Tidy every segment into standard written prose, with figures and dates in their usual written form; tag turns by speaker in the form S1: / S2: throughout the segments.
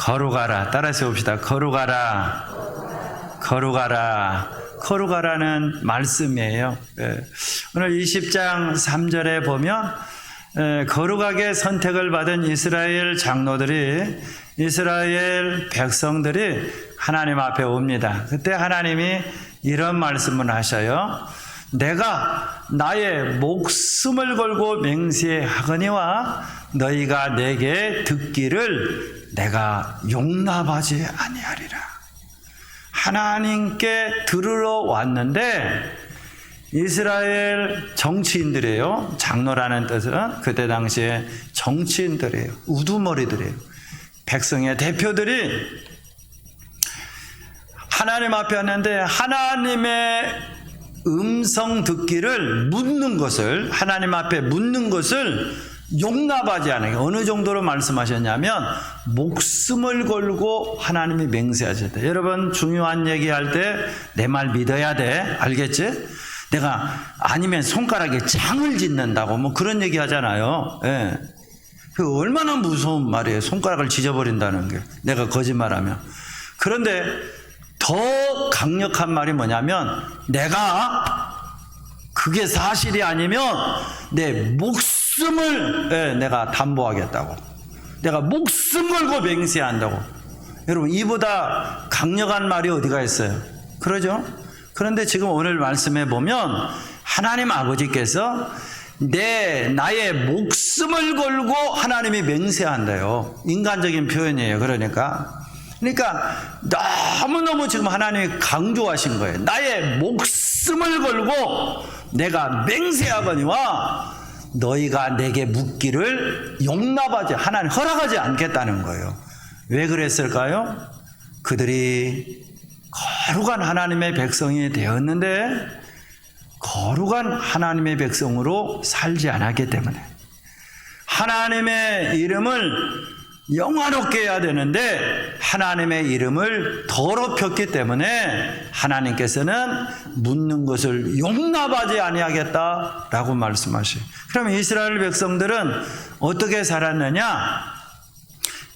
S1: 거룩하라. 따라서 봅시다. 거룩하라. 거룩하라. 거룩하라는 말씀이에요. 오늘 20장 3절에 보면 거룩하게 선택을 받은 이스라엘 장로들이, 이스라엘 백성들이 하나님 앞에 옵니다. 그때 하나님이 이런 말씀을 하셔요. 내가 나의 목숨을 걸고 맹세하거니와 너희가 내게 듣기를 내가 용납하지 아니하리라. 하나님께 들으러 왔는데 이스라엘 정치인들이에요. 장로라는 뜻은 그때 당시에 정치인들이에요. 우두머리들이에요. 백성의 대표들이 하나님 앞에 왔는데 하나님의 음성 듣기를 묻는 것을, 하나님 앞에 묻는 것을 용납하지 않아요. 어느 정도로 말씀하셨냐면 목숨을 걸고 하나님이 맹세하셨다. 여러분 중요한 얘기할 때 내 말 믿어야 돼. 알겠지? 내가 아니면 손가락에 장을 짓는다고 뭐 그런 얘기 하잖아요. 예. 그 얼마나 무서운 말이에요. 손가락을 찢어버린다는 게, 내가 거짓말하면. 그런데 더 강력한 말이 뭐냐면 내가 그게 사실이 아니면 내 목숨을 내가 담보하겠다고, 내가 목숨 걸고 맹세한다고. 여러분 이보다 강력한 말이 어디가 있어요? 그러죠? 그런데 지금 오늘 말씀에 보면 하나님 아버지께서 나의 목숨을 걸고 하나님이 맹세한대요. 인간적인 표현이에요. 그러니까 너무너무 지금 하나님이 강조하신 거예요. 나의 목숨을 걸고 내가 맹세하거니와 너희가 내게 묻기를 용납하지, 하나님 허락하지 않겠다는 거예요. 왜 그랬을까요? 그들이 거룩한 하나님의 백성이 되었는데 거룩한 하나님의 백성으로 살지 않았기 때문에, 하나님의 이름을 영화롭게 해야 되는데 하나님의 이름을 더럽혔기 때문에 하나님께서는 묻는 것을 용납하지 아니하겠다라고 말씀하셔요. 그럼 이스라엘 백성들은 어떻게 살았느냐?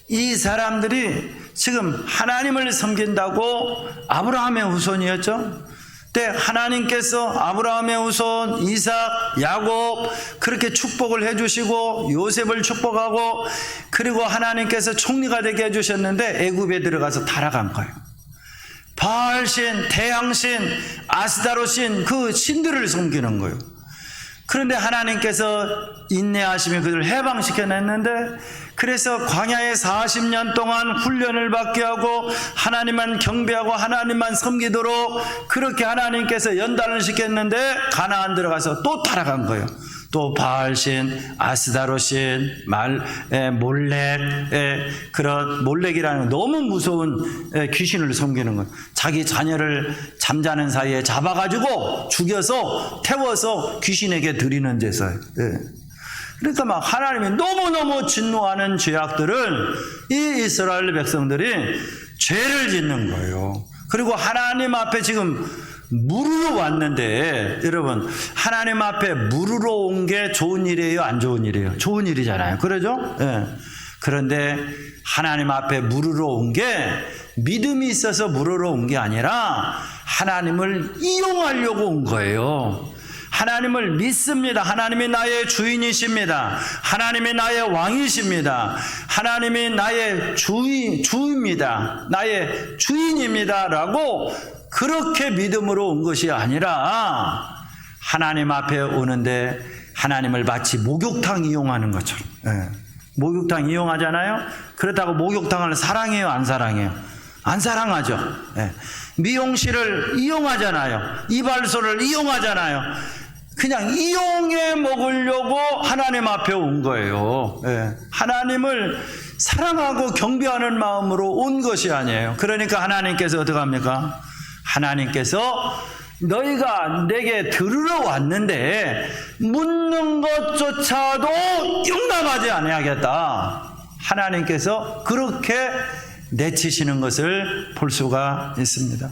S1: 이 사람들이 지금 하나님을 섬긴다고 아브라함의 후손이었죠. 때 하나님께서 아브라함의 후손 이삭, 야곱 그렇게 축복을 해주시고 요셉을 축복하고, 그리고 하나님께서 총리가 되게 해주셨는데 애굽에 들어가서 타락한 거예요. 바알신, 태양신, 아스다로신 그 신들을 섬기는 거예요. 그런데 하나님께서 인내하시며 그들을 해방시켜냈는데, 그래서 광야에 40년 동안 훈련을 받게 하고 하나님만 경배하고 하나님만 섬기도록 그렇게 하나님께서 연단을 시켰는데 가나안 들어가서 또 타락한 거예요. 또 바알신, 아스다로신, 몰렉, 그런 몰렉이라는 너무 무서운 귀신을 섬기는 거예요. 자기 자녀를 잠자는 사이에 잡아가지고 죽여서 태워서 귀신에게 드리는 제사예요. 그러니까 막 하나님이 너무너무 진노하는 죄악들을 이 이스라엘 백성들이 죄를 짓는 거예요. 그리고 하나님 앞에 지금 물으러 왔는데, 여러분 하나님 앞에 물으러 온 게 좋은 일이에요, 안 좋은 일이에요? 좋은 일이잖아요. 그러죠? 그런데 하나님 앞에 물으러 온 게 믿음이 있어서 물으러 온 게 아니라 하나님을 이용하려고 온 거예요. 하나님을 믿습니다. 하나님이 나의 주인이십니다. 하나님이 나의 왕이십니다. 하나님이 나의 주입니다. 나의 주인입니다. 라고 그렇게 믿음으로 온 것이 아니라 하나님 앞에 오는데 하나님을 마치 목욕탕 이용하는 것처럼. 목욕탕 이용하잖아요. 그렇다고 목욕탕을 사랑해요, 안 사랑해요? 안 사랑하죠. 미용실을 이용하잖아요. 이발소를 이용하잖아요. 그냥 이용해 먹으려고 하나님 앞에 온 거예요. 하나님을 사랑하고 경배하는 마음으로 온 것이 아니에요. 그러니까 하나님께서 어떻게 합니까? 하나님께서 너희가 내게 들으러 왔는데 묻는 것조차도 용납하지 아니하겠다. 하나님께서 그렇게 내치시는 것을 볼 수가 있습니다.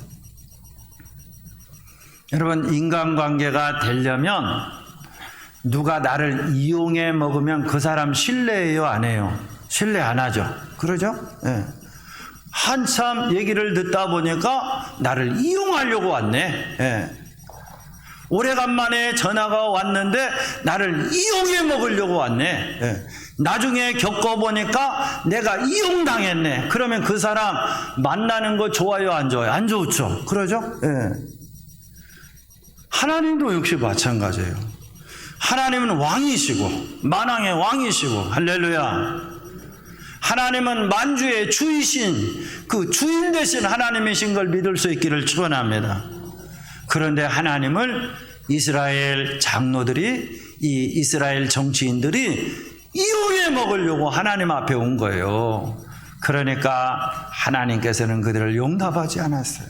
S1: 여러분 인간관계가 되려면 누가 나를 이용해 먹으면 그 사람 신뢰해요, 안 해요? 신뢰 안 하죠. 그러죠? 한참 얘기를 듣다 보니까 나를 이용하려고 왔네. 예. 오래간만에 전화가 왔는데 나를 이용해 먹으려고 왔네. 예. 나중에 겪어보니까 내가 이용당했네. 그러면 그 사람 만나는 거 좋아요, 안 좋아요? 안 좋죠. 그러죠? 예. 하나님도 역시 마찬가지예요. 하나님은 왕이시고 만왕의 왕이시고 할렐루야. 하나님은 만주의 주이신 그 주인 되신 하나님이신 걸 믿을 수 있기를 축원합니다. 그런데 하나님을 이스라엘 장로들이 이 이스라엘 정치인들이 이용해 먹으려고 하나님 앞에 온 거예요. 그러니까 하나님께서는 그들을 용납하지 않았어요.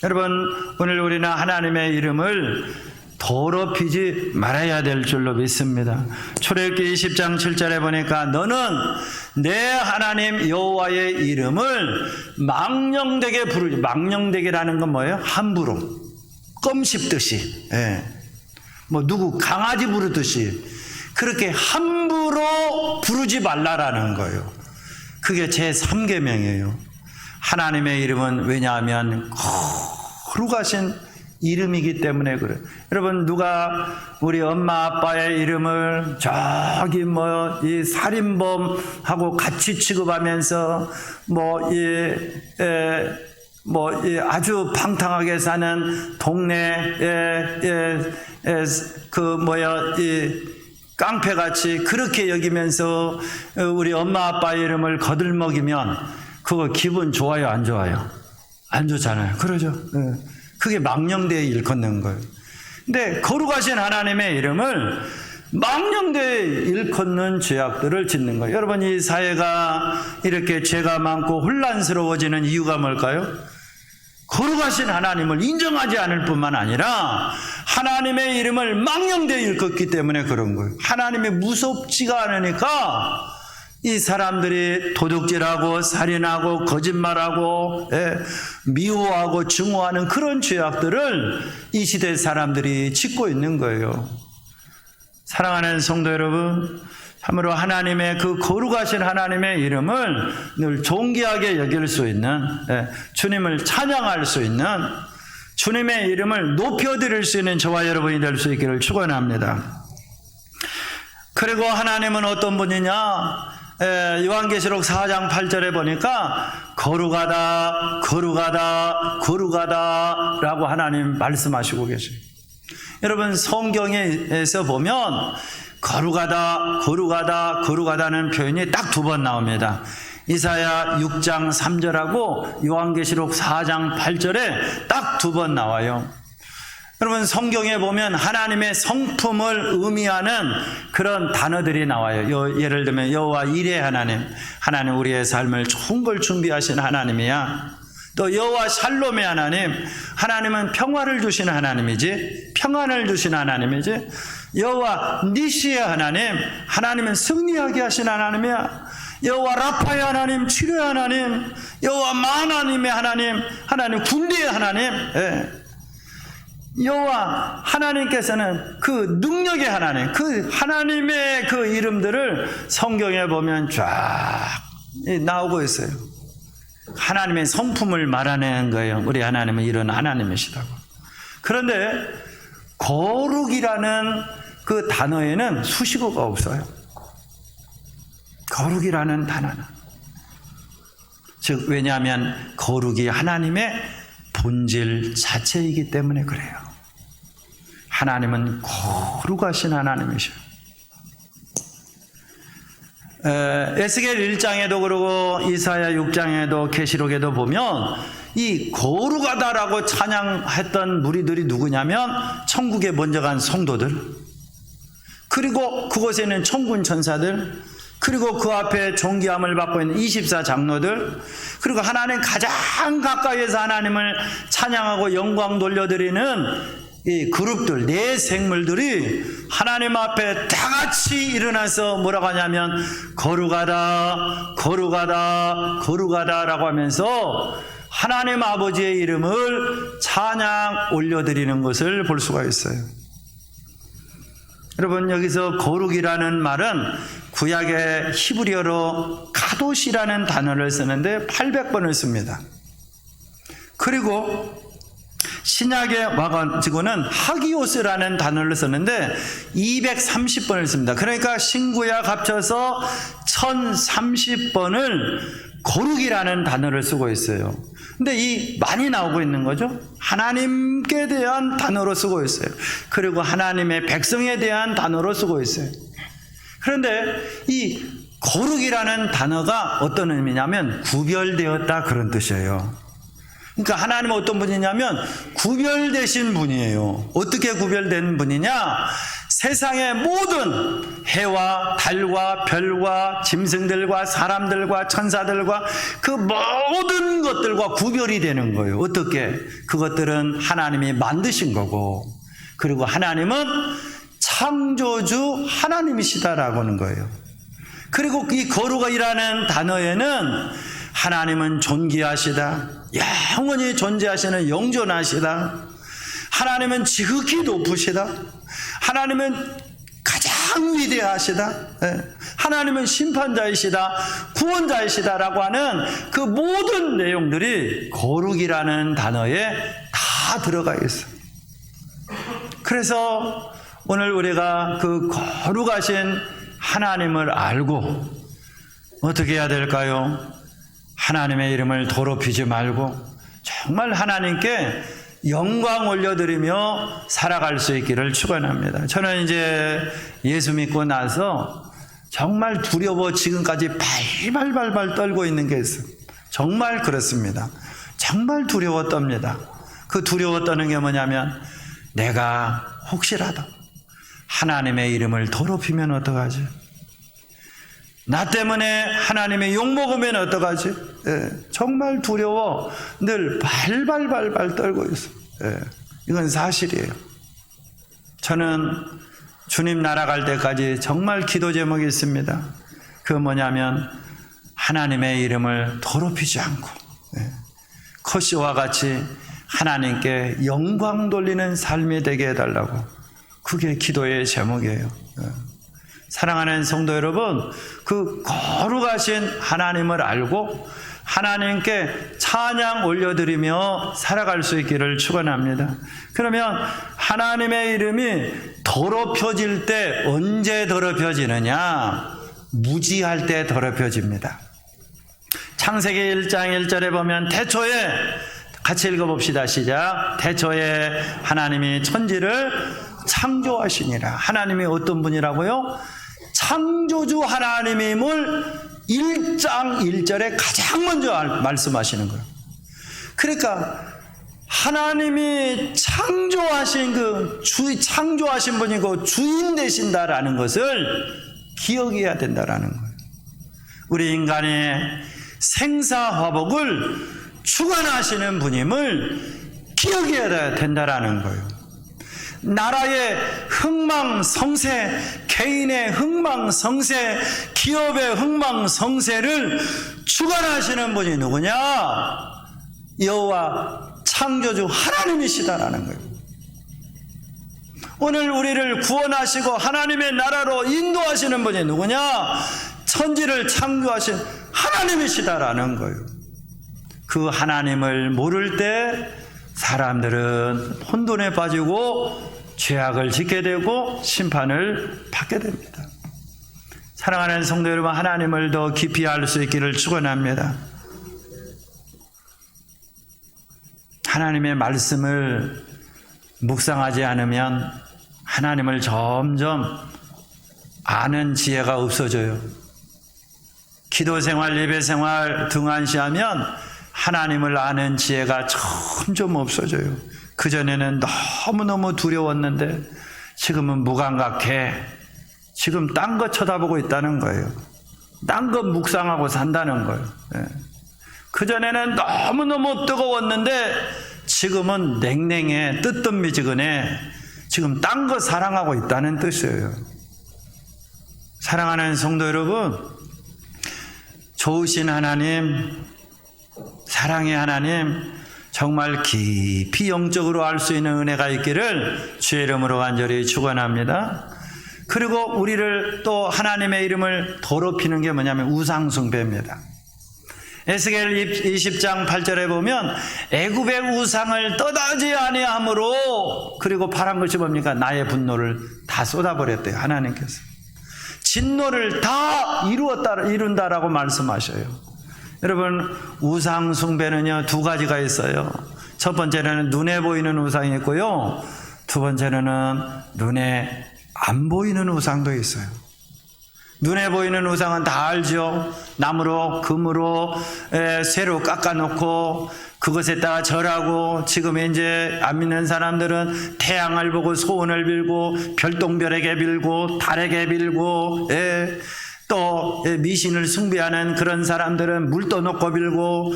S1: 여러분, 오늘 우리는 하나님의 이름을 더럽히지 말아야 될 줄로 믿습니다. 출애굽기 20장 7절에 보니까 너는 내 하나님 여호와의 이름을 망령되게 부르지. 망령되게라는 건 뭐예요? 함부로 껌 씹듯이, 예. 뭐 누구 강아지 부르듯이 그렇게 함부로 부르지 말라라는 거예요. 그게 제 3계명이에요. 하나님의 이름은 왜냐하면 거룩하신 이름이기 때문에 그래요. 여러분, 누가 우리 엄마 아빠의 이름을 저기 이 살인범하고 같이 취급하면서 아주 방탕하게 사는 동네에 깡패같이 그렇게 여기면서 우리 엄마 아빠의 이름을 거들먹이면 그거 기분 좋아요, 안 좋아요? 안 좋잖아요. 그러죠. 그게 망령되에 일컫는 거예요. 근데 거룩하신 하나님의 이름을 망령되에 일컫는 죄악들을 짓는 거예요. 여러분, 이 사회가 이렇게 죄가 많고 혼란스러워지는 이유가 뭘까요? 거룩하신 하나님을 인정하지 않을 뿐만 아니라 하나님의 이름을 망령되이 일컫기 때문에 그런 거예요. 하나님이 무섭지가 않으니까 이 사람들이 도둑질하고 살인하고 거짓말하고 미워하고 증오하는 그런 죄악들을 이 시대 사람들이 짓고 있는 거예요. 사랑하는 성도 여러분, 참으로 하나님의 그 거룩하신 하나님의 이름을 늘 존귀하게 여길 수 있는, 주님을 찬양할 수 있는, 주님의 이름을 높여드릴 수 있는 저와 여러분이 될 수 있기를 축원합니다. 그리고 하나님은 어떤 분이냐? 요한계시록 4장 8절에 보니까 거룩하다, 거룩하다, 거룩하다 라고 하나님 말씀하시고 계세요. 여러분, 성경에서 보면 거룩하다, 거룩하다, 거룩하다는 표현이 딱 2번 나옵니다. 이사야 6장 3절하고 요한계시록 4장 8절에 딱 2번 나와요. 여러분, 성경에 보면 하나님의 성품을 의미하는 그런 단어들이 나와요. 예를 들면 여호와 이레 하나님, 하나님 우리의 삶을 좋은 걸 준비하신 하나님이야. 또 여호와 샬롬의 하나님, 하나님은 평화를 주시는 하나님이지, 평안을 주시는 하나님이지. 여호와 니시의 하나님, 하나님은 승리하게 하신 하나님이야. 여호와 라파의 하나님, 치료의 하나님, 여호와 만하님의 하나님, 하나님 군대의 하나님. 여호와 하나님께서는 그 능력의 하나님, 그 하나님의 그 이름들을 성경에 보면 쫙 나오고 있어요. 하나님의 성품을 말하는 거예요. 우리 하나님은 이런 하나님이시다고. 그런데 거룩이라는 그 단어에는 수식어가 없어요. 거룩이라는 단어는. 즉, 왜냐하면 거룩이 하나님의 본질 자체이기 때문에 그래요. 하나님은 거룩하신 하나님이셔요. 에스겔 1장에도 그러고 이사야 6장에도 계시록에도 보면 이 거룩하다라고 찬양했던 무리들이 누구냐면 천국에 먼저 간 성도들, 그리고 그곳에 있는 천군 천사들, 그리고 그 앞에 존귀함을 받고 있는 24 장로들, 그리고 하나님 가장 가까이에서 하나님을 찬양하고 영광 돌려드리는 이 그룹들, 네 생물들이 하나님 앞에 다 같이 일어나서 뭐라고 하냐면 거룩하다, 거룩하다, 거룩하다 라고 하면서 하나님 아버지의 이름을 찬양 올려드리는 것을 볼 수가 있어요. 여러분, 여기서 거룩이라는 말은 구약의 히브리어로 카도시라는 단어를 쓰는데 800번을 씁니다. 그리고 신약에 와가지고는 하기오스라는 단어를 썼는데 230번을 씁니다. 그러니까 신구약 합쳐서 1030번을 거룩이라는 단어를 쓰고 있어요. 근데 이 많이 나오고 있는 거죠. 하나님께 대한 단어로 쓰고 있어요. 그리고 하나님의 백성에 대한 단어로 쓰고 있어요. 그런데 이 거룩이라는 단어가 어떤 의미냐면 구별되었다, 그런 뜻이에요. 그러니까 하나님은 어떤 분이냐면 구별되신 분이에요. 어떻게 구별된 분이냐? 세상의 모든 해와 달과 별과 짐승들과 사람들과 천사들과 그 모든 것들과 구별이 되는 거예요. 어떻게? 그것들은 하나님이 만드신 거고, 그리고 하나님은 창조주 하나님이시다라고 하는 거예요. 그리고 이 거룩이라는 단어에는 하나님은 존귀하시다, 영원히 존재하시는 영존하시다, 하나님은 지극히 높으시다, 하나님은 가장 위대하시다, 하나님은 심판자이시다, 구원자이시다라고 하는 그 모든 내용들이 거룩이라는 단어에 다 들어가 있어요. 그래서 오늘 우리가 그 거룩하신 하나님을 알고 어떻게 해야 될까요? 하나님의 이름을 더럽히지 말고 정말 하나님께 영광 올려드리며 살아갈 수 있기를 축원합니다. 저는 이제 예수 믿고 나서 정말 두려워 지금까지 발발발발 떨고 있는 게 있어요. 정말 그렇습니다. 정말 두려워 떱니다. 그 두려워 떠는 게 뭐냐면, 내가 혹시라도 하나님의 이름을 더럽히면 어떡하지? 나 때문에 하나님의 욕먹으면 어떡하지? 정말 두려워 늘 발발발발 떨고 있어. 이건 사실이에요. 저는 주님 날아갈 때까지 정말 기도 제목이 있습니다. 그 뭐냐면, 하나님의 이름을 더럽히지 않고 컷시와 같이 하나님께 영광 돌리는 삶이 되게 해달라고, 그게 기도의 제목이에요. 사랑하는 성도 여러분, 그 거룩하신 하나님을 알고 하나님께 찬양 올려드리며 살아갈 수 있기를 축원합니다. 그러면 하나님의 이름이 더럽혀질 때 언제 더럽혀지느냐? 무지할 때 더럽혀집니다. 창세기 1장 1절에 보면, 태초에, 같이 읽어봅시다. 시작. 태초에 하나님이 천지를 창조하시니라. 하나님이 어떤 분이라고요? 창조주 하나님임을 1장 1절에 가장 먼저 말씀하시는 거예요. 그러니까 하나님이 창조하신 창조하신 분이고 주인 되신다라는 것을 기억해야 된다라는 거예요. 우리 인간의 생사화복을 주관하시는 분임을 기억해야 된다라는 거예요. 나라의 흥망성쇠, 개인의 흥망성쇠, 기업의 흥망성쇠를 주관하시는 분이 누구냐? 여호와 창조주 하나님이시다라는 거예요. 오늘 우리를 구원하시고 하나님의 나라로 인도하시는 분이 누구냐? 천지를 창조하신 하나님이시다라는 거예요. 그 하나님을 모를 때 사람들은 혼돈에 빠지고 죄악을 짓게 되고 심판을 받게 됩니다. 사랑하는 성도 여러분, 하나님을 더 깊이 알 수 있기를 축원합니다. 하나님의 말씀을 묵상하지 않으면 하나님을 점점 아는 지혜가 없어져요. 기도 생활, 예배 생활 등한시하면 하나님을 아는 지혜가 점점 없어져요. 그전에는 너무너무 두려웠는데 지금은 무감각해. 지금 딴 거 쳐다보고 있다는 거예요. 딴 거 묵상하고 산다는 거예요. 그전에는 너무너무 뜨거웠는데 지금은 냉랭해, 뜨뜻미지근해. 지금 딴 거 사랑하고 있다는 뜻이에요. 사랑하는 성도 여러분, 좋으신 하나님, 사랑의 하나님, 정말 깊이 영적으로 알 수 있는 은혜가 있기를 주의 이름으로 간절히 축원합니다. 그리고 우리를 또 하나님의 이름을 더럽히는 게 뭐냐면 우상숭배입니다. 에스겔 20장 8절에 보면 애굽의 우상을 떠나지 아니함으로, 그리고 바란 것이 뭡니까? 나의 분노를 다 쏟아버렸대요. 하나님께서 진노를 다 이룬다라고 말씀하셔요. 여러분, 우상 숭배는요 2가지가 있어요. 첫 번째는 눈에 보이는 우상이 있고요, 두 번째는 눈에 안 보이는 우상도 있어요. 눈에 보이는 우상은 다 알죠. 나무로 금으로 쇠로 깎아놓고 그것에다가 절하고, 지금 이제 안 믿는 사람들은 태양을 보고 소원을 빌고 별똥별에게 빌고 달에게 빌고, 또 미신을 숭배하는 그런 사람들은 물 떠놓고 빌고,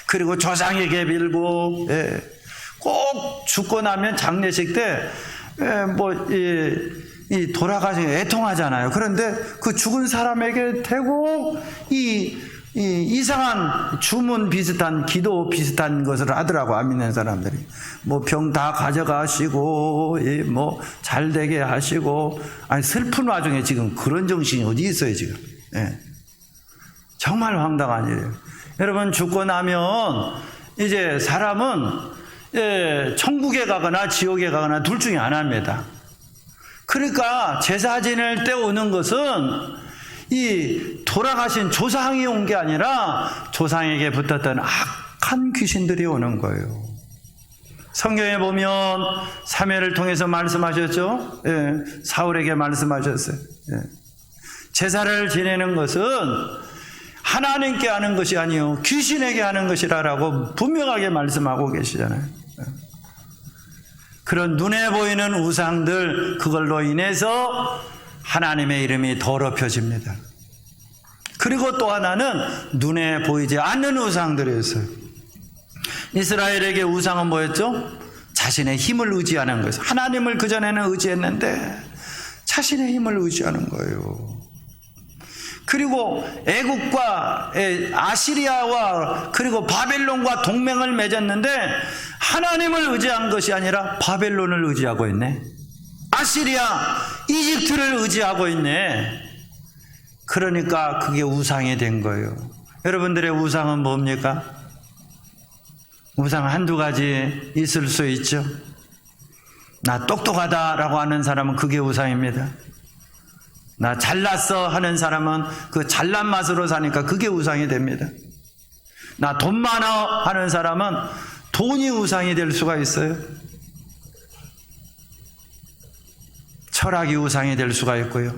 S1: 그리고 조상에게 빌고, 꼭 죽고 나면 장례식 때 이 돌아가서 애통하잖아요. 그런데 그 죽은 사람에게 대고 이 이상한 주문 비슷한 기도 비슷한 것을 하더라고, 안 믿는 사람들이. 뭐 병 다 가져가시고 뭐 잘 되게 하시고. 아니, 슬픈 와중에 지금 그런 정신이 어디 있어요 지금. 정말 황당한 일이에요. 여러분, 죽고 나면 이제 사람은 천국에 가거나 지옥에 가거나 둘 중에 하나입니다. 그러니까 제사 지낼 때 오는 것은 이 돌아가신 조상이 온 게 아니라 조상에게 붙었던 악한 귀신들이 오는 거예요. 성경에 보면 사무엘을 통해서 말씀하셨죠. 사울에게 말씀하셨어요. 제사를 지내는 것은 하나님께 하는 것이 아니요 귀신에게 하는 것이라고 분명하게 말씀하고 계시잖아요. 그런 눈에 보이는 우상들, 그걸로 인해서 하나님의 이름이 더럽혀집니다. 그리고 또 하나는 눈에 보이지 않는 우상들이었어요. 이스라엘에게 우상은 뭐였죠? 자신의 힘을 의지하는 거예요. 하나님을 그전에는 의지했는데 자신의 힘을 의지하는 거예요. 그리고 애국과 아시리아와 그리고 바벨론과 동맹을 맺었는데 하나님을 의지한 것이 아니라 바벨론을 의지하고 있네. 아시리아, 이집트를 의지하고 있네. 그러니까 그게 우상이 된 거예요. 여러분들의 우상은 뭡니까? 우상 한두 가지 있을 수 있죠. 나 똑똑하다라고 하는 사람은 그게 우상입니다. 나 잘났어 하는 사람은 그 잘난 맛으로 사니까 그게 우상이 됩니다. 나 돈 많아 하는 사람은 돈이 우상이 될 수가 있어요. 철학이 우상이 될 수가 있고요.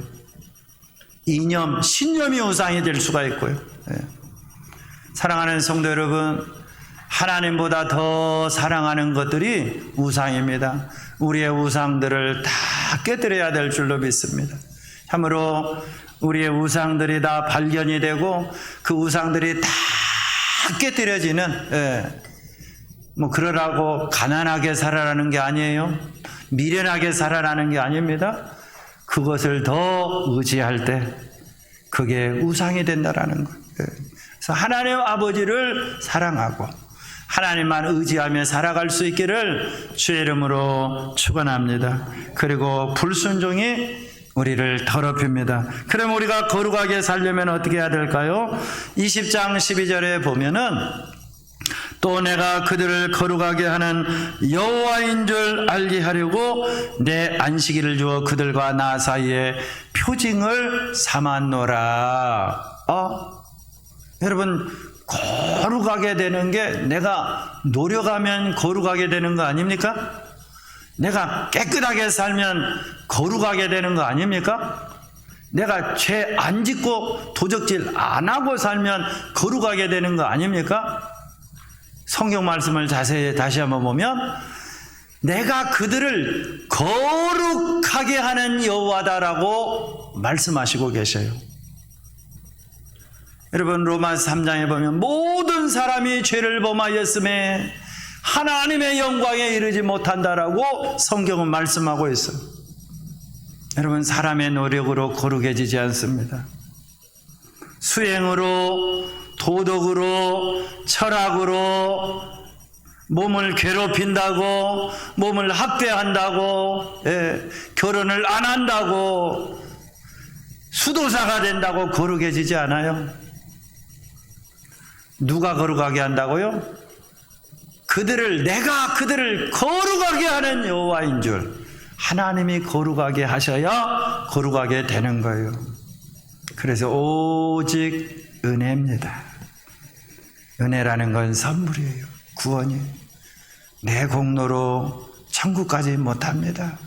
S1: 이념, 신념이 우상이 될 수가 있고요. 사랑하는 성도 여러분, 하나님보다 더 사랑하는 것들이 우상입니다. 우리의 우상들을 다 깨뜨려야 될 줄로 믿습니다. 참으로 우리의 우상들이 다 발견이 되고 그 우상들이 다 깨뜨려지는, 뭐 그러라고 가난하게 살아라는 게 아니에요. 미련하게 살아라는 게 아닙니다. 그것을 더 의지할 때 그게 우상이 된다라는 거예요. 그래서 하나님 아버지를 사랑하고 하나님만 의지하며 살아갈 수 있기를 주의 이름으로 축원합니다. 그리고 불순종이 우리를 더럽힙니다. 그럼 우리가 거룩하게 살려면 어떻게 해야 될까요? 20장 12절에 보면은 또 내가 그들을 거룩하게 하는 여호와인 줄 알게 하려고 내 안식일을 주어 그들과 나 사이에 표징을 삼았노라. 여러분, 거룩하게 되는 게 내가 노력하면 거룩하게 되는 거 아닙니까? 내가 깨끗하게 살면 거룩하게 되는 거 아닙니까? 내가 죄 안 짓고 도적질 안 하고 살면 거룩하게 되는 거 아닙니까? 성경 말씀을 자세히 다시 한번 보면 내가 그들을 거룩하게 하는 여호와다라고 말씀하시고 계셔요. 여러분, 로마서 3장에 보면 모든 사람이 죄를 범하였음에 하나님의 영광에 이르지 못한다라고 성경은 말씀하고 있어요. 여러분, 사람의 노력으로 거룩해지지 않습니다. 수행으로, 도덕으로, 철학으로, 몸을 괴롭힌다고, 몸을 학대한다고, 결혼을 안 한다고, 수도사가 된다고 거룩해지지 않아요. 누가 거룩하게 한다고요? 내가 그들을 거룩하게 하는 여호와인 줄 하나님이 거룩하게 하셔야 거룩하게 되는 거예요. 그래서 오직 은혜입니다. 은혜라는 건 선물이에요. 구원이에요. 내 공로로 천국까지 못합니다.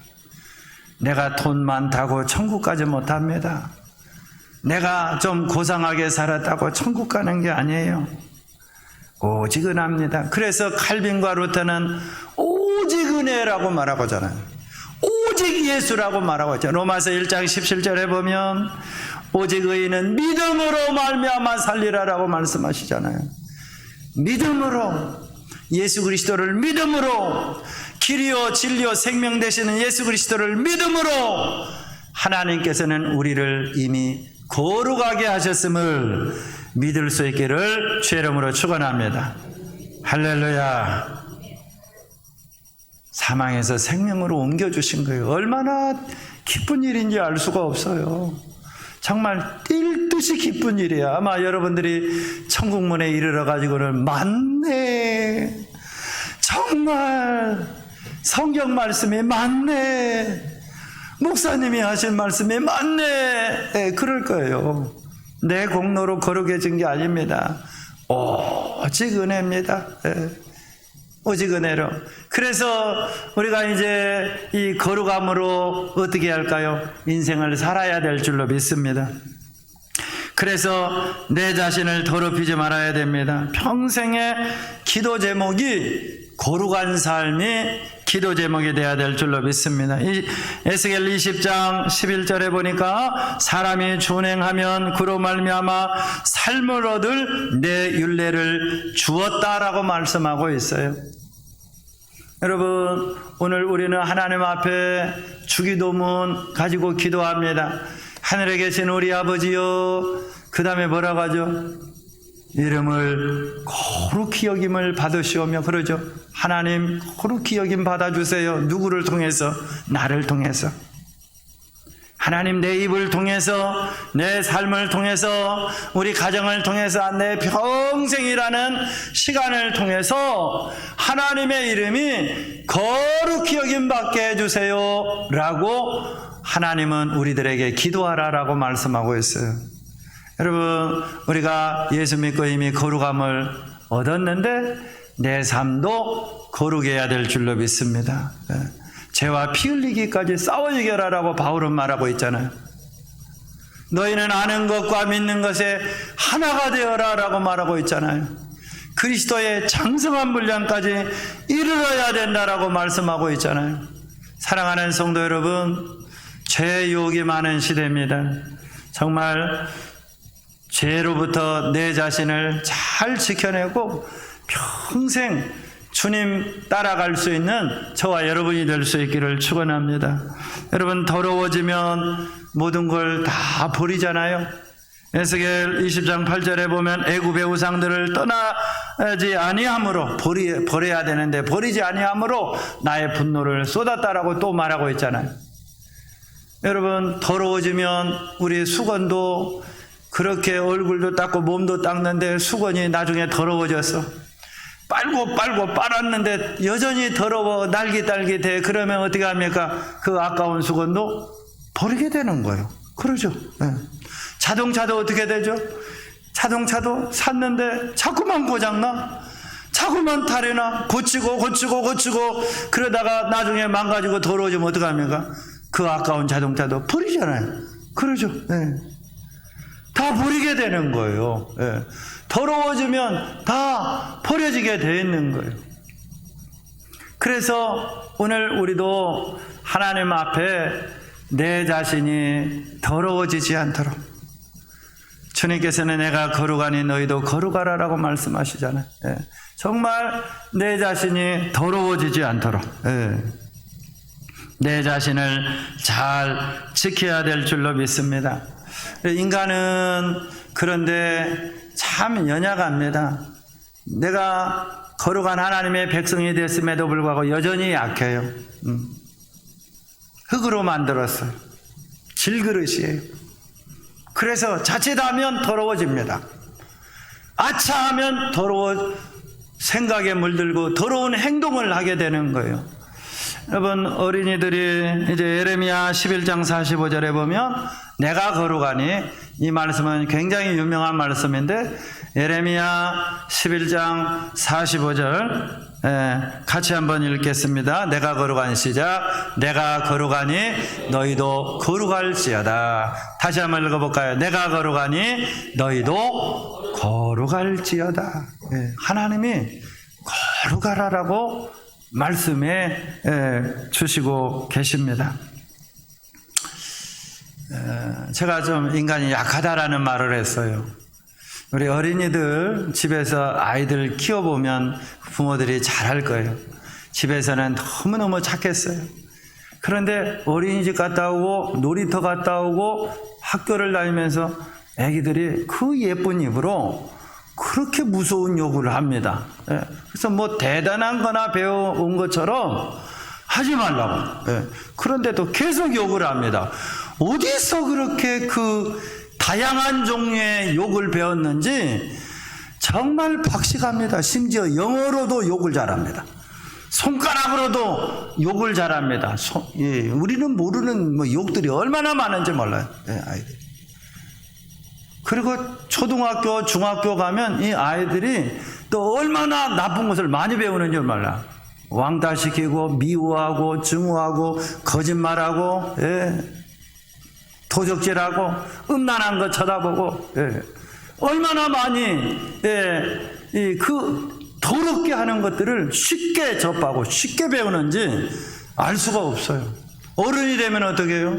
S1: 내가 돈 많다고 천국까지 못합니다. 내가 좀 고상하게 살았다고 천국 가는 게 아니에요. 오직 은혜입니다. 그래서 칼빈과 루터는 오직 은혜라고 말하고 하잖아요. 오직 예수라고 말하고 있죠. 로마서 1장 17절에 보면 오직 의인은 믿음으로 말미암아 살리라라고 말씀하시잖아요. 믿음으로, 예수 그리스도를 믿음으로, 길이요 진리요 생명 되시는 예수 그리스도를 믿음으로 하나님께서는 우리를 이미 거룩하게 하셨음을 믿을 수 있기를 주의 이름으로 축원합니다. 할렐루야. 사망에서 생명으로 옮겨주신 거예요. 얼마나 기쁜 일인지 알 수가 없어요. 정말 뛸 듯이 기쁜 일이야. 아마 여러분들이 천국문에 이르러 가지고는 맞네, 정말 성경 말씀이 맞네, 목사님이 하신 말씀이 맞네, 그럴 거예요. 내 공로로 거룩해진 게 아닙니다. 오직 은혜입니다. 오직 은혜로. 그래서 우리가 이제 이 거룩함으로 어떻게 할까요? 인생을 살아야 될 줄로 믿습니다. 그래서 내 자신을 더럽히지 말아야 됩니다. 평생의 기도 제목이 거룩한 삶이 기도 제목이 되어야 될 줄로 믿습니다. 에스겔 20장 11절에 보니까 사람이 준행하면 그로 말미암아 삶을 얻을 내 율례를 주었다라고 말씀하고 있어요. 여러분, 오늘 우리는 하나님 앞에 주기도문 가지고 기도합니다. 하늘에 계신 우리 아버지요, 그 다음에 뭐라고 하죠? 이름을 거룩히 여김을 받으시오며, 그러죠. 하나님 거룩히 여김 받아주세요. 누구를 통해서? 나를 통해서. 하나님, 내 입을 통해서, 내 삶을 통해서, 우리 가정을 통해서, 내 평생이라는 시간을 통해서 하나님의 이름이 거룩히 여김받게 해주세요 라고 하나님은 우리들에게 기도하라라고 말씀하고 있어요. 여러분, 우리가 예수 믿고 이미 거룩함을 얻었는데 내 삶도 거룩해야 될 줄로 믿습니다. 죄와 피 흘리기까지 싸워 이겨라라고 바울은 말하고 있잖아요. 너희는 아는 것과 믿는 것에 하나가 되어라라고 말하고 있잖아요. 그리스도의 장성한 분량까지 이르러야 된다라고 말씀하고 있잖아요. 사랑하는 성도 여러분, 죄의 유혹이 많은 시대입니다. 정말 죄로부터 내 자신을 잘 지켜내고 평생 주님 따라갈 수 있는 저와 여러분이 될 수 있기를 축원합니다. 여러분, 더러워지면 모든 걸 다 버리잖아요. 에스겔 20장 8절에 보면 애굽의 우상들을 떠나지 아니함으로, 버려야 되는데 버리지 아니함으로 나의 분노를 쏟았다라고 또 말하고 있잖아요. 여러분, 더러워지면 우리 수건도 그렇게 얼굴도 닦고 몸도 닦는데 수건이 나중에 더러워졌어. 빨고 빨았는데 여전히 더러워 날깃달깃 돼. 그러면 어떻게 합니까? 그 아까운 수건도 버리게 되는 거예요. 그러죠. 네. 자동차도 어떻게 되죠? 자동차도 샀는데 자꾸만 고장나, 자꾸만 탈이나, 고치고 그러다가 나중에 망가지고 더러워지면 어떻게 합니까? 그 아까운 자동차도 버리잖아요. 그러죠. 네. 다 버리게 되는 거예요. 네. 더러워지면 다 버려지게 되어 있는 거예요. 그래서 오늘 우리도 하나님 앞에 내 자신이 더러워지지 않도록, 주님께서는 내가 거룩하니 너희도 거룩하라라고 말씀하시잖아요. 예. 정말 내 자신이 더러워지지 않도록, 예. 내 자신을 잘 지켜야 될 줄로 믿습니다. 인간은 그런데 참 연약합니다. 내가 거룩한 하나님의 백성이 됐음에도 불구하고 여전히 약해요. 흙으로 만들었어요. 질그릇이에요. 그래서 자칫하면 더러워집니다. 아차하면 생각에 물들고 더러운 행동을 하게 되는 거예요. 여러분, 어린이들이 이제 예레미야 11장 45절에 보면 내가 거룩하니, 이 말씀은 굉장히 유명한 말씀인데 예레미야 11장 45절 같이 한번 읽겠습니다. 내가 거룩하니, 시작. 내가 거룩하니 너희도 거룩할지어다. 다시 한번 읽어볼까요? 내가 거룩하니 너희도 거룩할지어다. 하나님이 거룩하라라고 말씀해 주시고 계십니다. 제가 좀 인간이 약하다라는 말을 했어요. 우리 어린이들 집에서 아이들 키워보면 부모들이 잘할 거예요. 집에서는 너무너무 착했어요. 그런데 어린이집 갔다 오고 놀이터 갔다 오고 학교를 다니면서 애기들이 그 예쁜 입으로 그렇게 무서운 욕을 합니다. 그래서 뭐 대단한 거나 배워온 것처럼 하지 말라고. 그런데도 계속 욕을 합니다. 어디서 그렇게 그 다양한 종류의 욕을 배웠는지 정말 박식합니다. 심지어 영어로도 욕을 잘합니다. 손가락으로도 욕을 잘합니다. 우리는 모르는 뭐 욕들이 얼마나 많은지 몰라요. 아이들. 그리고 초등학교, 중학교 가면 이 아이들이 또 얼마나 나쁜 것을 많이 배우는지 몰라. 왕따시키고 미워하고 증오하고 거짓말하고 도적질하고 음란한 거 쳐다보고 얼마나 많이 그 더럽게 하는 것들을 쉽게 접하고 쉽게 배우는지 알 수가 없어요. 어른이 되면 어떻게 해요?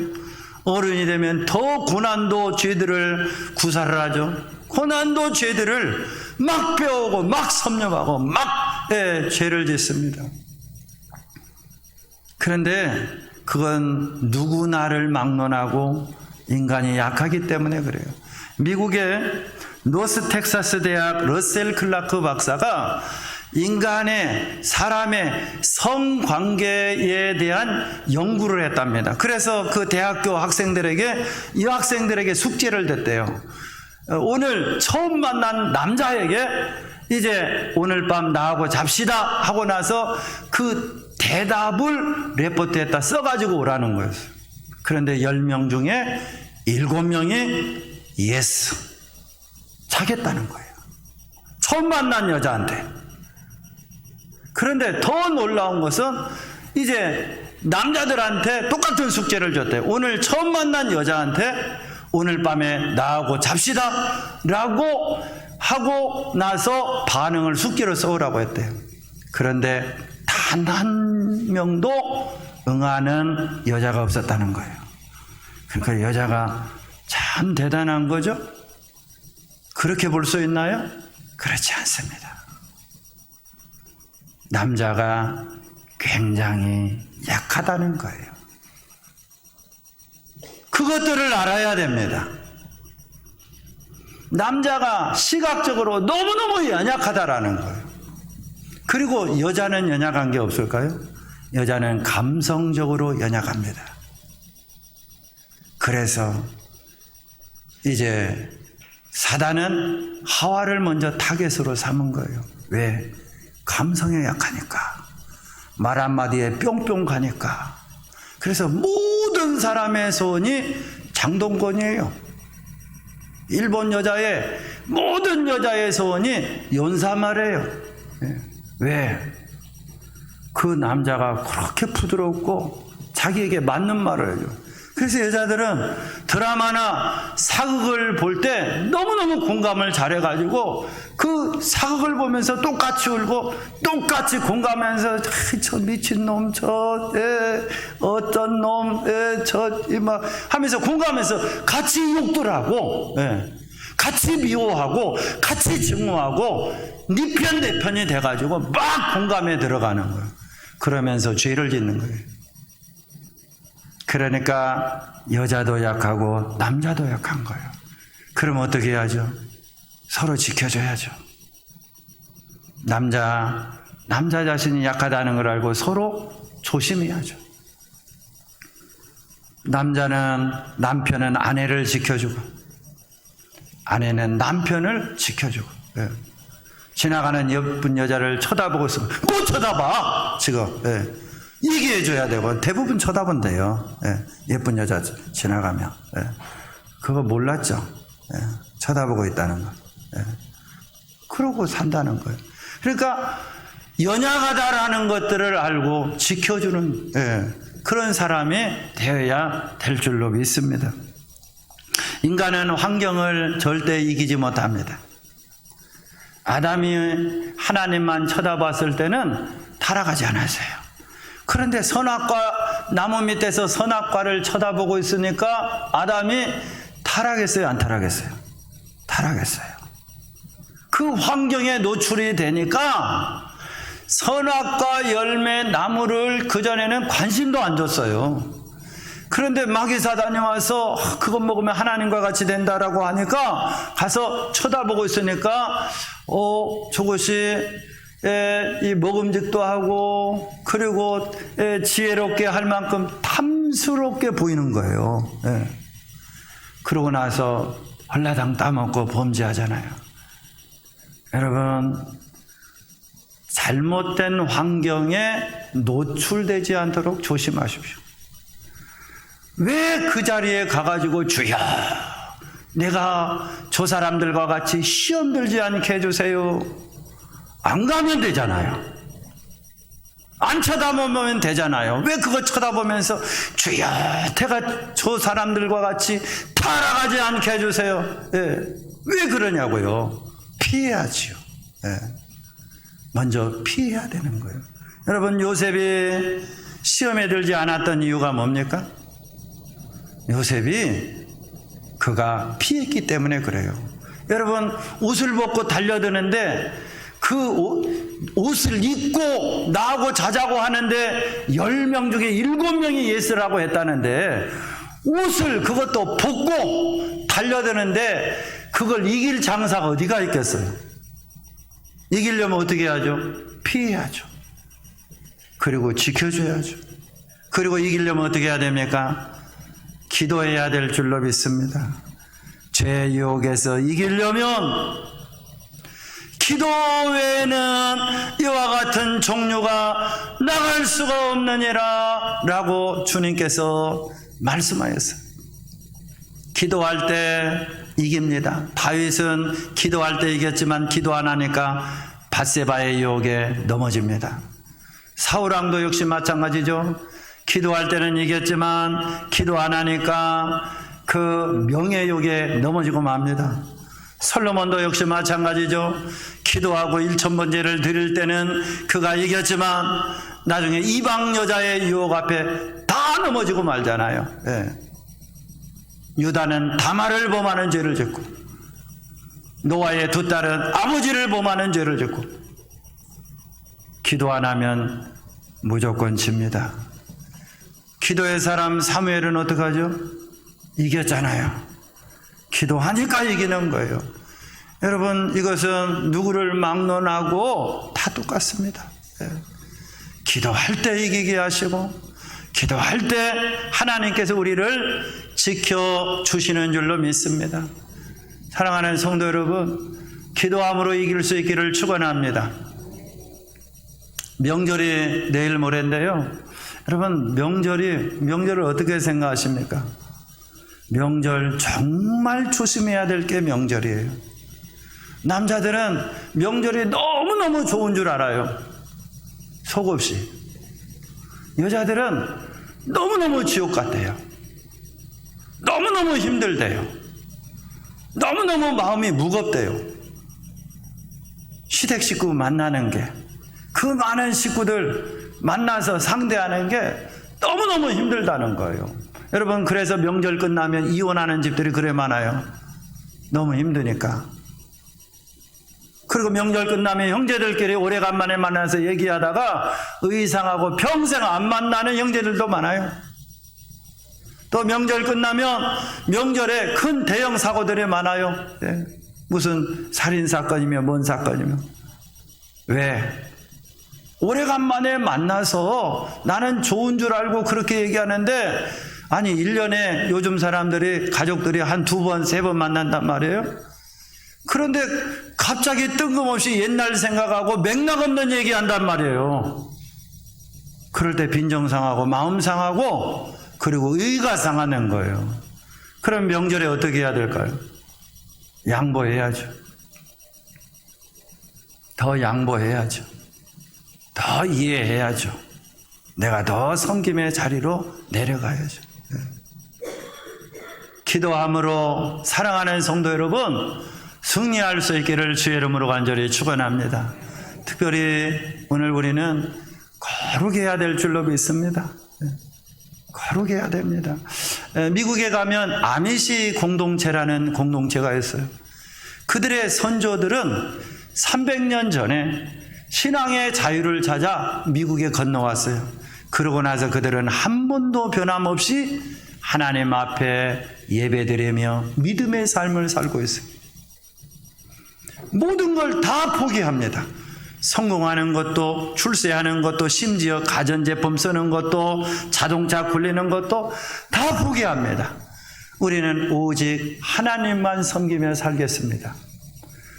S1: 어른이 되면 더 고난도 죄들을 구사를 하죠. 고난도 죄들을 막 배우고 막 섭렵하고 막 죄를 짓습니다. 그런데 그건 누구나를 막론하고 인간이 약하기 때문에 그래요. 미국의 노스 텍사스 대학 러셀 클라크 박사가 사람의 성관계에 대한 연구를 했답니다. 그래서 그 대학교 학생들에게, 이 학생들에게 숙제를 냈대요. 오늘 처음 만난 남자에게 이제 오늘 밤 나하고 잡시다 하고 나서 그 대답을 레포트에다 써가지고 오라는 거였어요. 그런데 10명 중에 7명이 예스, 자겠다는 거예요. 처음 만난 여자한테. 그런데 더 놀라운 것은 이제 남자들한테 똑같은 숙제를 줬대요. 오늘 처음 만난 여자한테 오늘 밤에 나하고 잡시다 라고 하고 나서 반응을 숙제로 써오라고 했대요. 그런데 단 한 명도 응하는 여자가 없었다는 거예요. 그러니까 여자가 참 대단한 거죠. 그렇게 볼 수 있나요? 그렇지 않습니다. 남자가 굉장히 약하다는 거예요. 그것들을 알아야 됩니다. 남자가 시각적으로 너무너무 연약하다라는 거예요. 그리고 여자는 연약한 게 없을까요? 여자는 감성적으로 연약합니다. 그래서 이제 사단은 하와를 먼저 타겟으로 삼은 거예요. 왜? 감성에 약하니까. 말 한마디에 뿅뿅 가니까. 그래서 모든 사람의 소원이 장동건이에요. 일본 여자의 모든 여자의 소원이 연사마래요. 왜? 그 남자가 그렇게 부드럽고 자기에게 맞는 말을 해줘. 그래서 여자들은 드라마나 사극을 볼 때 너무너무 공감을 잘해가지고 그 사극을 보면서 똑같이 울고 똑같이 공감하면서 저 미친놈, 어떤 놈, 막 하면서 공감해서 같이 욕들 하고, 같이 미워하고, 같이 증오하고, 네 편 내 편이 돼가지고 막 공감에 들어가는 거예요. 그러면서 죄를 짓는 거예요. 그러니까 여자도 약하고 남자도 약한 거예요. 그럼 어떻게 해야죠? 서로 지켜줘야죠. 남자 자신이 약하다는 걸 알고 서로 조심해야죠. 남편은 아내를 지켜주고 아내는 남편을 지켜주고, 예. 지나가는 예쁜 여자를 쳐다보고 있으면 뭐 쳐다봐 지금, 예. 얘기해줘야 되고 대부분 쳐다본대요. 예. 예쁜 여자 지나가면, 예. 그거 몰랐죠. 예. 쳐다보고 있다는 거. 예. 그러고 산다는 거예요. 그러니까 연약하다라는 것들을 알고 지켜주는, 예, 그런 사람이 되어야 될 줄로 믿습니다. 인간은 환경을 절대 이기지 못합니다. 아담이 하나님만 쳐다봤을 때는 타락하지 않았어요. 그런데 선악과 나무 밑에서 선악과를 쳐다보고 있으니까 아담이 타락했어요, 안 타락했어요? 타락했어요. 그 환경에 노출이 되니까 선악과 열매 나무를 그전에는 관심도 안 줬어요. 그런데 마귀사단이 와서 그것 먹으면 하나님과 같이 된다라고 하니까 가서 쳐다보고 있으니까 저것이 이 먹음직도 하고 그리고 지혜롭게 할 만큼 탐스럽게 보이는 거예요. 그러고 나서 헐라당 따먹고 범죄하잖아요. 여러분, 잘못된 환경에 노출되지 않도록 조심하십시오. 왜 그 자리에 가가지고 주여 내가 저 사람들과 같이 시험 들지 않게 해주세요. 안 가면 되잖아요. 안 쳐다보면 되잖아요. 왜 그거 쳐다보면서 주여 내가 저 사람들과 같이 타락하지 않게 해주세요. 예. 왜 그러냐고요. 피해야지요. 예. 먼저 피해야 되는 거예요. 여러분, 요셉이 시험에 들지 않았던 이유가 뭡니까? 요셉이 그가 피했기 때문에 그래요. 여러분, 옷을 벗고 달려드는데 그 옷을 입고 나하고 자자고 하는데 10명 중에 7명이 예스라고 했다는데 옷을 그것도 벗고 달려드는데 그걸 이길 장사가 어디가 있겠어요? 이기려면 어떻게 해야죠? 피해야죠. 그리고 지켜줘야죠. 그리고 이기려면 어떻게 해야 됩니까? 기도해야 될 줄로 믿습니다. 죄 유혹에서 이기려면 기도 외에는 이와 같은 종류가 나갈 수가 없느니라 라고 주님께서 말씀하셨어요. 기도할 때 이깁니다. 다윗은 기도할 때 이겼지만 기도 안 하니까 밧세바의 유혹에 넘어집니다. 사울왕도 역시 마찬가지죠. 기도할 때는 이겼지만 기도 안 하니까 그 명예욕에 넘어지고 맙니다. 솔로몬도 역시 마찬가지죠. 기도하고 1000번제를 드릴 때는 그가 이겼지만 나중에 이방 여자의 유혹 앞에 다 넘어지고 말잖아요. 예. 유다는 다말을 범하는 죄를 짓고 노아의 두 딸은 아버지를 범하는 죄를 짓고 기도 안 하면 무조건 집니다. 기도의 사람 사무엘은 어떡하죠? 이겼잖아요. 기도하니까 이기는 거예요. 여러분, 이것은 누구를 막론하고 다 똑같습니다. 기도할 때 이기게 하시고 기도할 때 하나님께서 우리를 지켜주시는 줄로 믿습니다. 사랑하는 성도 여러분, 기도함으로 이길 수 있기를 축원합니다. 명절이 내일 모레인데요. 여러분, 명절을 어떻게 생각하십니까? 명절 정말 조심해야 될 게 명절이에요. 남자들은 명절이 너무너무 좋은 줄 알아요. 속없이. 여자들은 너무너무 지옥 같대요. 너무너무 힘들대요. 너무너무 마음이 무겁대요. 시댁 식구 만나는 게, 그 많은 식구들 만나서 상대하는 게 너무너무 힘들다는 거예요. 여러분, 그래서 명절 끝나면 이혼하는 집들이 그래 많아요. 너무 힘드니까. 그리고 명절 끝나면 형제들끼리 오래간만에 만나서 얘기하다가 의상하고 평생 안 만나는 형제들도 많아요. 또 명절 끝나면 명절에 큰 대형 사고들이 많아요. 네. 무슨 살인사건이며 뭔 사건이며. 왜? 오래간만에 만나서 나는 좋은 줄 알고 그렇게 얘기하는데, 아니 1년에 요즘 사람들이 가족들이 한 2번 3번 만난단 말이에요. 그런데 갑자기 뜬금없이 옛날 생각하고 맥락 없는 얘기한단 말이에요. 그럴 때 빈정 상하고 마음 상하고 그리고 의가 상하는 거예요. 그럼 명절에 어떻게 해야 될까요? 양보해야죠. 더 양보해야죠. 더 이해해야죠. 내가 더 섬김의 자리로 내려가야죠. 기도함으로 사랑하는 성도 여러분, 승리할 수 있기를 주의 이름으로 간절히 축원합니다. 특별히 오늘 우리는 거룩해야 될 줄로 믿습니다. 거룩해야 됩니다. 미국에 가면 아미시 공동체라는 공동체가 있어요. 그들의 선조들은 300년 전에 신앙의 자유를 찾아 미국에 건너왔어요. 그러고 나서 그들은 한 번도 변함없이 하나님 앞에 예배드리며 믿음의 삶을 살고 있어요. 모든 걸 다 포기합니다. 성공하는 것도, 출세하는 것도, 심지어 가전제품 쓰는 것도, 자동차 굴리는 것도 다 포기합니다. 우리는 오직 하나님만 섬기며 살겠습니다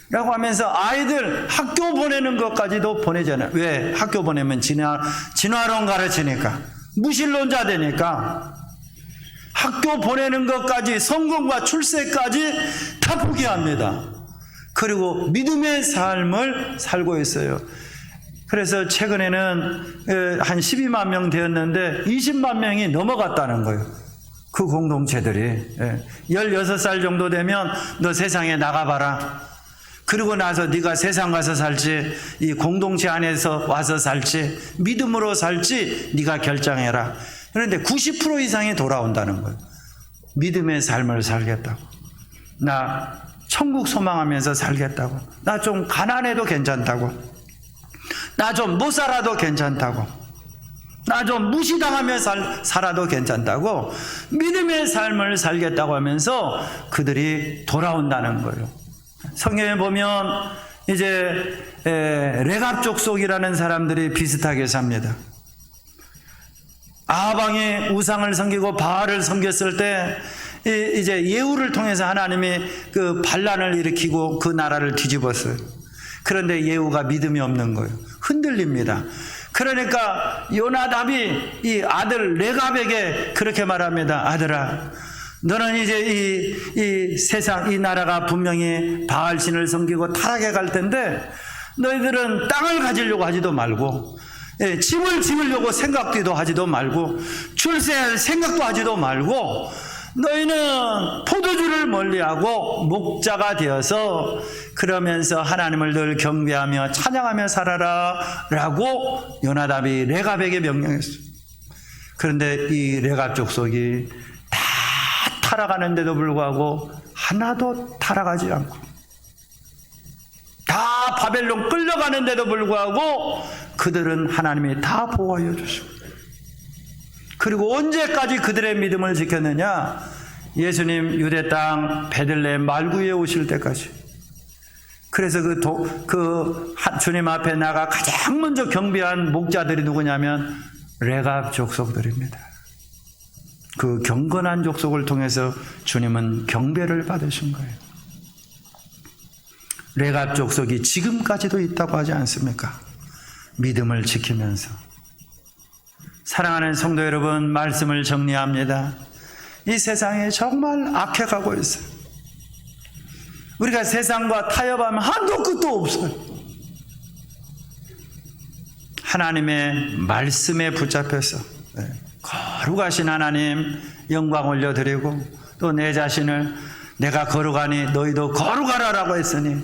S1: 라고 하면서 아이들 학교 보내는 것까지도 보내잖아요. 왜? 학교 보내면 진화론 가르치니까, 무신론자 되니까 학교 보내는 것까지, 성공과 출세까지 다 포기합니다. 그리고 믿음의 삶을 살고 있어요. 그래서 최근에는 한 12만 명 되었는데 20만 명이 넘어갔다는 거예요. 그 공동체들이. 16살 정도 되면 너 세상에 나가봐라. 그리고 나서 네가 세상 가서 살지, 이 공동체 안에서 와서 살지, 믿음으로 살지 네가 결정해라. 그런데 90% 이상이 돌아온다는 거예요. 믿음의 삶을 살겠다고. 나 천국 소망하면서 살겠다고. 나 좀 가난해도 괜찮다고. 나 좀 못 살아도 괜찮다고. 나 좀 무시당하며 살아도 괜찮다고. 믿음의 삶을 살겠다고 하면서 그들이 돌아온다는 거예요. 성경에 보면 이제 레갑 족속이라는 사람들이 비슷하게 삽니다. 아방이 우상을 섬기고 바알을 섬겼을 때 이제 예후를 통해서 하나님이 그 반란을 일으키고 그 나라를 뒤집었어요. 그런데 예후가 믿음이 없는 거예요. 흔들립니다. 그러니까 요나답이 이 아들 레갑에게 그렇게 말합니다. 아들아, 너는 이제 이 세상, 이 나라가 분명히 바알신을 섬기고 타락해 갈 텐데 너희들은 땅을 가지려고 하지도 말고, 집을 지으려고 생각도 하지도 말고, 출세할 생각도 하지도 말고, 너희는 포도주를 멀리하고 목자가 되어서 그러면서 하나님을 늘 경배하며 찬양하며 살아라 라고 요나답이 레갑에게 명령했어요. 그런데 이 레갑 족속이 다 타락하는데도 불구하고 하나도 타락하지 않고, 다 바벨론 끌려가는데도 불구하고 그들은 하나님이 다 보호하여 주시고, 그리고 언제까지 그들의 믿음을 지켰느냐? 예수님 유대 땅 베들레헴 말구에 오실 때까지. 그래서 주님 앞에 나가 가장 먼저 경배한 목자들이 누구냐면 레갑 족속들입니다. 그 경건한 족속을 통해서 주님은 경배를 받으신 거예요. 레갑 족속이 지금까지도 있다고 하지 않습니까? 믿음을 지키면서. 사랑하는 성도 여러분, 말씀을 정리합니다. 이 세상이 정말 악해가고 있어요. 우리가 세상과 타협하면 한도 끝도 없어요. 하나님의 말씀에 붙잡혀서 거룩하신 하나님 영광 올려드리고, 또 내 자신을 내가 거룩하니 너희도 거룩하라라고 했으니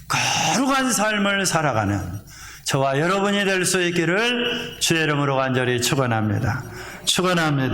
S1: 거룩한 삶을 살아가는 저와 여러분이 될 수 있기를 주의 이름으로 간절히 축원합니다. 축원합니다.